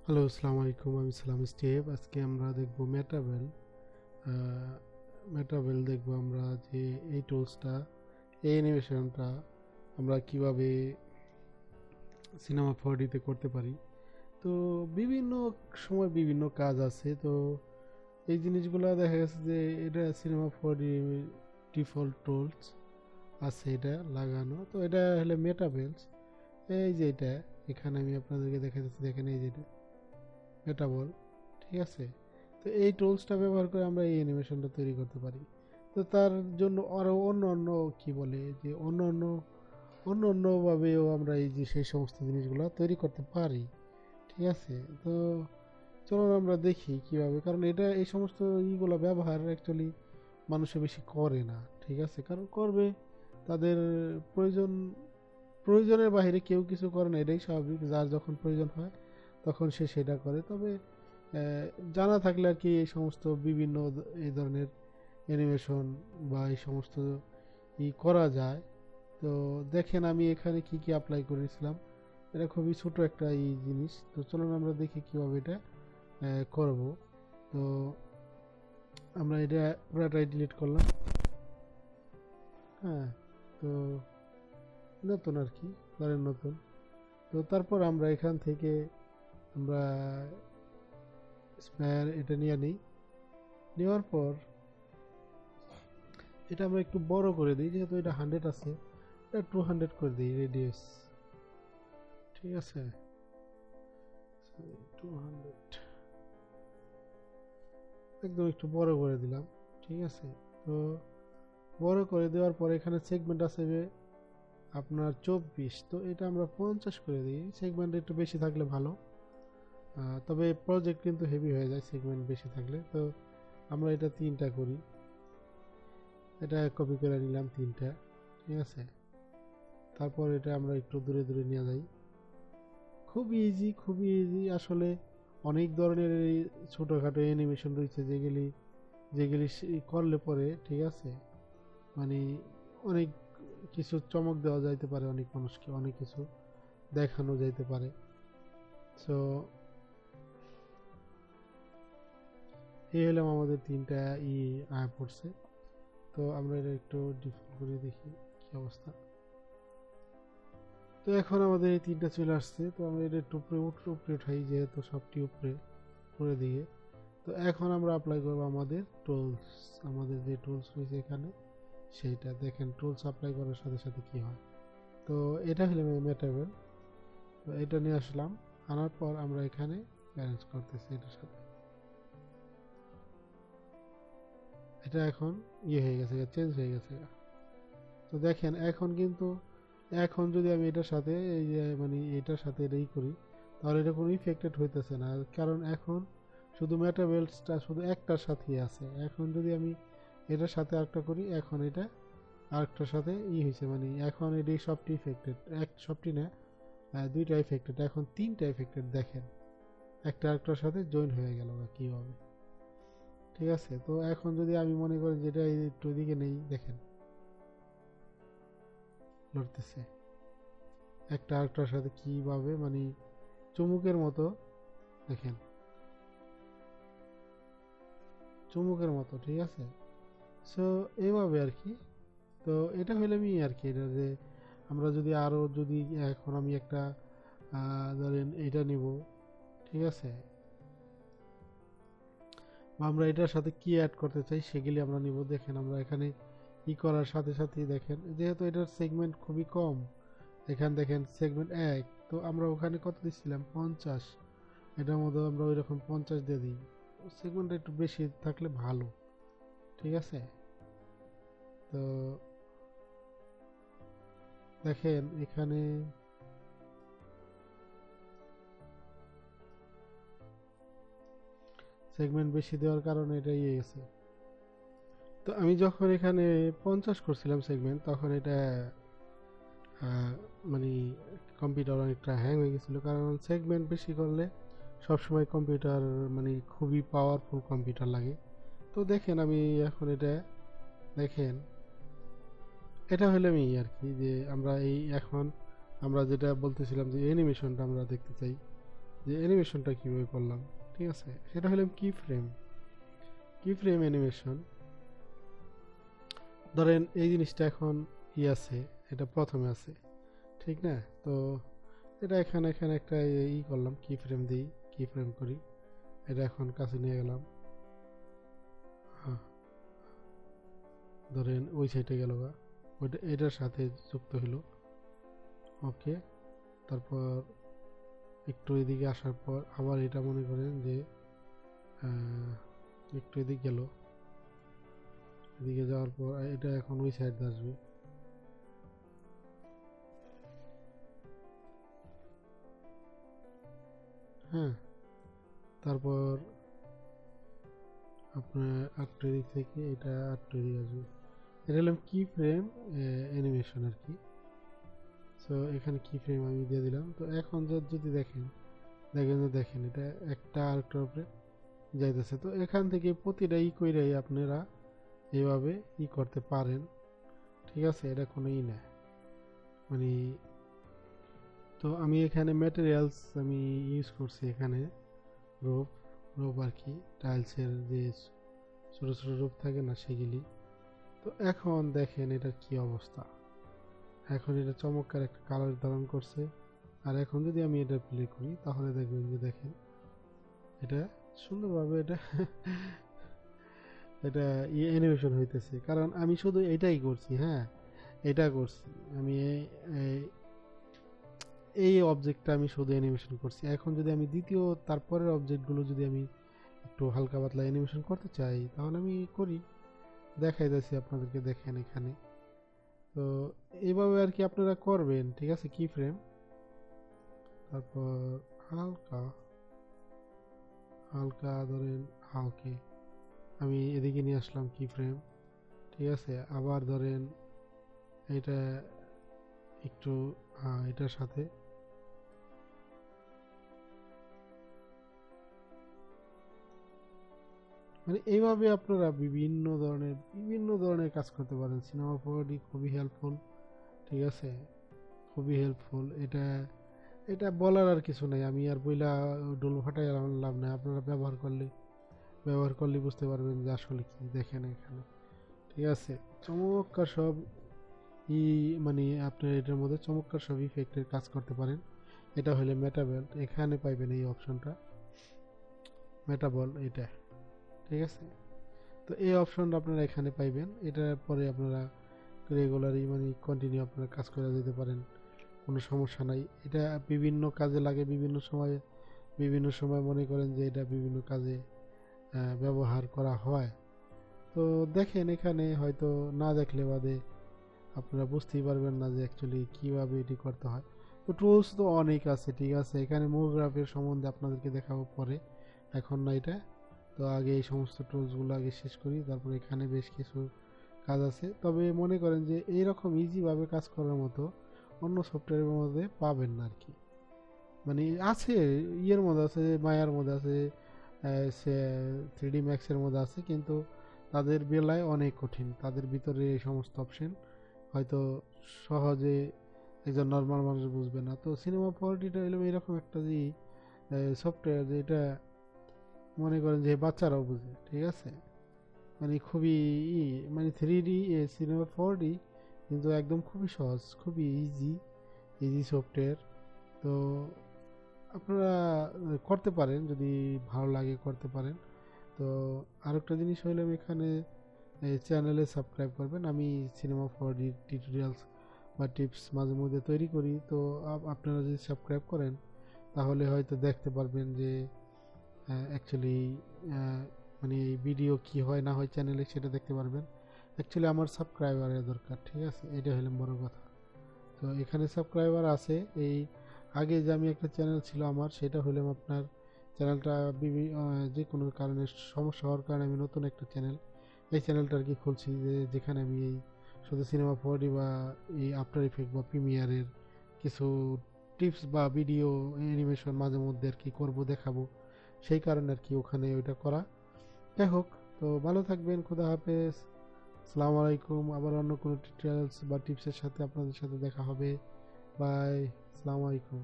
Hello, আসসালামু আলাইকুম। আমি সালাম স্টেপ। আজকে আমরা দেখব মেটাবেল। মেটাবেল দেখব আমরা যে এই টুলসটা, এই অ্যানিমেশনটা আমরা কিভাবে সিনেমা 4D-তে করতে পারি। তো বিভিন্ন সময় বিভিন্ন কাজ আছে। তো এই জিনিসগুলো দেখা গেছে যে এটা সিনেমা 4D ডিফল্ট টুলস আছে এটা লাগানো। তো এটা হলো মেটাবেলস। এই যে এটা এখানে আমি আপনাদেরকে দেখাচ্ছি, দেখেন এই যে এটা মেটাবল, ঠিক আছে। তো এই টুলসটা ব্যবহার করে আমরা এই অ্যানিমেশনটা তৈরি করতে পারি। তো তার জন্য আরও অন্য অন্য কি বলে যে অন্য অন্যভাবেও আমরা এই যে সেই সমস্ত জিনিসগুলো তৈরি করতে পারি, ঠিক আছে। তো চলুন আমরা দেখি কিভাবে, কারণ এটা এই সমস্ত ইগুলো ব্যবহার অ্যাকচুয়ালি মানুষে বেশি করে না, ঠিক আছে। কারণ করবে তাদের প্রয়োজন, প্রয়োজনের বাইরে কেউ কিছু করে না, এটাই স্বাভাবিক। যার যখন প্রয়োজন হয় তখন সে সেটা করে। তবে জানা থাকলে আর কি এই সমস্ত বিভিন্ন এই ধরনের অ্যানিমেশন বা এই সমস্ত করা যায়। তো দেখেন আমি এখানে কি কি অ্যাপ্লাই করেছিলাম। এটা খুবই ছোট একটা এই জিনিস। তো চলুন আমরা দেখি কিভাবে এটা করব। তো আমরা এটা পুরাটাই ডিলিট করলাম। হ্যাঁ, তো নতুন আর কি, ধরেন নতুন। তো তারপর আমরা এখান থেকে আমরা স্পেয়ার এটা নিয়ে নিই। নেওয়ার পর এটা আমরা একটু বড় করে দিই, যেহেতু এটা 100 আছে, এটা 200 করে দিই রেডিয়াস, ঠিক আছে। 200 একদম একটু বড় করে দিলাম, ঠিক আছে। তো বড় করে দেওয়ার পর এখানে সেগমেন্ট আছে যে আপনার 24, তো এটা আমরা 50 করে দিই। সেগমেন্ট একটু বেশি থাকলে ভালো, তবে প্রজেক্ট কিন্তু হেভি হয়ে যায় সেগমেন্ট বেশি থাকলে। তো আমরা এটা 3টা করি, এটা কপি করে নিলাম 3টা, ঠিক আছে। তারপর এটা আমরা একটু দূরে দূরে নিয়ে যাই। খুব ইজি, খুবই ইজি আসলে। অনেক ধরনের এই ছোটোখাটো অ্যানিমেশন রয়েছে যেগুলি যেগুলি করলে পরে, ঠিক আছে, মানে অনেক কিছু চমক দেওয়া যাইতে পারে, অনেক মানুষকে অনেক কিছু দেখানো যাইতে পারে। সো এই হলাম আমাদের 3টা আয়া পড়ছে। তো আমরা এটা একটু ডিফল্ট করে দেখি কি অবস্থা। তো এখন আমাদের এই 3টা চলে আসছে। তো আমরা এটা একটু উপরে উপরে উঠাই, যেহেতু সবটি উপরে করে দিয়ে। তো এখন আমরা অ্যাপ্লাই করব আমাদের টুলস, আমাদের যে টুলস রয়েছে এখানে সেইটা দেখেন। টুলস অ্যাপ্লাই করার সাথে সাথে কি হয়। তো এটা হলো মেটাবেল। তো এটা নিয়ে আসলাম, আনার পর আমরা এখানে ব্যালেন্স করতেছি এটার সাথে। এটা এখন হয়ে গেছে, চেঞ্জ হয়ে গেছে। তো দেখেন এখন কিন্তু, এখন যদি আমি এটার সাথে এই যে মানে এটার সাথে এটাই করি, তাহলে এটা কোনো ইফেক্টেড হইতেছে না, কারণ এখন শুধু মেটাবেলসটা শুধু একটার সাথেই আছে। এখন যদি আমি এটার সাথে আরেকটা করি, এখন এটা আরেকটার সাথে হয়েছে, মানে এখন এটাই সবটি ইফেক্টেড, সবটি না, 2টা ইফেক্টেড, এখন 3টা ইফেক্টেড দেখেন, একটা আরেকটার সাথে জয়েন হয়ে গেল কিভাবে, ঠিক আছে। তো এখন যদি আমি মনে করি যেটা একটু দিকে নেই, দেখেন লড়তেছে একটা আরেকটার সাথে কিভাবে, মানে চুমুকের মতো, দেখেন চুমুকের মতো, ঠিক আছে। সো এইভাবে আর কি। তো এটা হইলে আমি আর কি, এটা যে আমরা যদি আরো যদি এখন আমি একটা ধরেন এটা নিব, ঠিক আছে, বা আমরা এটার সাথে কি অ্যাড করতে চাই সেগুলি আমরা নিব। দেখেন আমরা এখানে করার সাথে সাথেই দেখেন, যেহেতু এটার সেগমেন্ট খুবই কম, এখানে দেখেন সেগমেন্ট 1, তো আমরা ওখানে কত দিচ্ছিলাম 50, এটার মধ্যে আমরা ওই রকম 50 দিয়ে দিই। সেগমেন্ট একটু বেশি থাকলে ভালো, ঠিক আছে। তো দেখেন এখানে সেগমেন্ট বেশি দেওয়ার কারণে এটা গেছে। তো আমি যখন এখানে 50 করছিলাম সেগমেন্ট, তখন এটা মানে কম্পিউটার অনেকটা হ্যাং হয়ে গেছিলো, কারণ সেগমেন্ট বেশি করলে সবসময় কম্পিউটার মানে খুবই পাওয়ারফুল কম্পিউটার লাগে। তো দেখেন আমি এখন এটা দেখেন, এটা হলো আমি আর কি, যে আমরা এই এখন আমরা যেটা বলতেছিলাম যে অ্যানিমেশনটা আমরা দেখতে চাই, যে অ্যানিমেশনটা কীভাবে করলাম, ঠিক আছে? সেটা হলো কি ফ্রেম অ্যানিমেশন। ধরেন এই জিনিসটা এখন আছে, এটা প্রথমে আছে, ঠিক না? তো এটা এখানে এখানে একটা করলাম, কি ফ্রেম করি, এটা এখন কাছে নিয়ে গেলাম, হ্যাঁ, ধরেন ওই সাইডে গেল গা, ওইটা এটার সাথে যুক্ত হলো, ওকে। তারপর একটু এদিকে আসার পর আবার এটা মনে করেন যে একটু এদিকে গেল, এদিকে যাওয়ার পর এটা এখন ওই সাইড আসবে, হ্যাঁ। তারপর আপনার আটটা দিক থেকে এটা আটটা দিকে আসবে, এটা হলাম কি ফ্রেম অ্যানিমেশন আর কি। সো এখানে কি ফ্রেম আমি দিয়ে দিলাম। তো এখন যদি দেখেন দেখেন এটা একটা আরেকটার উপরে যাইতেছে। তো এখান থেকে প্রতিটা কইরাই আপনারা এইভাবে করতে পারেন, ঠিক আছে? এটা কোনো না, মানে তো আমি এখানে ম্যাটেরিয়ালস আমি ইউজ করছি এখানে রূপ আর কি, টাইলসের যে ছোট ছোট রূপ থাকে না সেগুলি। তো এখন দেখেন এটার কি অবস্থা, এখন এটা চমৎকার একটা কালার ধারণ করছে। আর এখন যদি আমি এটা প্লে করি তাহলে দেখবেন যে দেখেন এটা সুন্দরভাবে এটা এটা অ্যানিমেশন হইতেছে, কারণ আমি শুধু এটাই করছি, হ্যাঁ, এটা করছি আমি এই অবজেক্টটা আমি শুধু অ্যানিমেশন করছি। এখন যদি আমি দ্বিতীয় তারপরের অবজেক্টগুলো যদি আমি একটু হালকা পাতলা অ্যানিমেশন করতে চাই তাহলে আমি করি, দেখাই যাচ্ছি আপনাদেরকে, দেখেন এখানে। তো এইভাবে আর কি আপনারা করবেন, ঠিক আছে? কি ফ্রেম, তারপর হালকা হালকা ধরেন, ওকে, আমি এদিকে নিয়ে আসলাম কি ফ্রেম, ঠিক আছে? আবার ধরেন এটা একটু এটার সাথে, মানে এইভাবে আপনারা বিভিন্ন ধরনের কাজ করতে পারেন। সিনেমা ফোরডি খুবই হেল্পফুল, ঠিক আছে? খুবই হেল্পফুল। এটা বলার আর কিছু নাই, আমি আর বইলা ডোল ফাটাই লাভ নাই, আপনারা ব্যবহার করলে বুঝতে পারবেন যে আসলে কি। দেখেন এখানে, ঠিক আছে? চমৎকার সব ই মানে আপনার এটার মধ্যে চমৎকার সব ইফেক্টের কাজ করতে পারেন। এটা হলে মেটাবেল্ট, এখানে পাইবেন এই অপশনটা, মেটাবল এটা, ঠিক আছে? তো এই অপশনটা আপনারা এখানে পাইবেন, এটার পরে আপনারা রেগুলারই মানে কন্টিনিউ আপনারা কাজ করে যেতে পারেন, কোনো সমস্যা নাই। এটা বিভিন্ন কাজে লাগে, বিভিন্ন সময় মনে করেন যে এটা বিভিন্ন কাজে ব্যবহার করা হয়। তো দেখেন এখানে হয়তো না দেখলে বাদে আপনারা বুঝতেই পারবেন না যে অ্যাকচুয়ালি কীভাবে এটি করতে হয়। তো টুলস তো অনেক আছে, ঠিক আছে? এখানে মুভগ্রাফের সম্বন্ধে আপনাদেরকে দেখাবো পরে, এখন না এটা। তো আগে এই সমস্ত টুলসগুলো আগে শেষ করি, তারপর এখানে বেশ কিছু কাজ আছে। তবে মনে করেন যে এইরকম ইজিভাবে কাজ করার মতো অন্য সফটওয়্যারের মধ্যে পাবেন না আর কি। মানে আছে, মধ্যে আছে, মায়ার মধ্যে আছে, সে 3D ম্যাক্সের মধ্যে আছে, কিন্তু তাদের বেলায় অনেক কঠিন, তাদের ভিতরে এই সমস্ত অপশন হয়তো সহজে একজন নর্মাল মানুষ বুঝবে না। তো সিনেমা ফোরডিটা হলো এরকম একটা যে সফটওয়্যার, যে এটা মনে করেন যে বাচ্চারাও বুঝে, ঠিক আছে? মানে খুবই মানে 3D সিনেমা 4D কিন্তু একদম খুবই সহজ, খুবই ইজি সফটওয়্যার। তো আপনারা করতে পারেন, যদি ভালো লাগে করতে পারেন। তো আরেকটা জিনিস হইলো এখানে চ্যানেলে সাবস্ক্রাইব করবেন। আমি সিনেমা 4D টিউটোরিয়ালস বা টিপস মাঝে মধ্যে তৈরি করি। তো আপনারা যদি সাবস্ক্রাইব করেন তাহলে হয়তো দেখতে পারবেন যে অ্যাকচুয়ালি মানে ভিডিও কি হয় না হয় চ্যানেলে, সেটা দেখতে পারবেন। অ্যাকচুয়ালি আমার সাবস্ক্রাইবারের দরকার, ঠিক আছে? এটা হলো বড় কথা। তো এখানে সাবস্ক্রাইবার আছে। এই আগে যে আমি একটা চ্যানেল ছিল আমার, সেটা হলাম আপনার চ্যানেলটা যে কোনো কারণে সমস্যা হওয়ার কারণে আমি নতুন একটা এই চ্যানেলটা আর কি খুলছি, যেখানে আমি এই শুধু সিনেমা 4D বা এই আফটার ইফেক্ট বা প্রিমিয়ারের কিছু টিপস বা ভিডিও অ্যানিমেশন মাঝে মধ্যে আর কি করবো, দেখাবো, সেই কারণে আর কি ওখানে ওইটা করা। যাই হোক, তো ভালো থাকবেন, খুদা হাফেজ, আসসালামু আলাইকুম। আবার অন্য কোনো টিউটোরিয়ালস বা টিপসের সাথে আপনাদের সাথে দেখা হবে। বাই, আসসালামু আলাইকুম।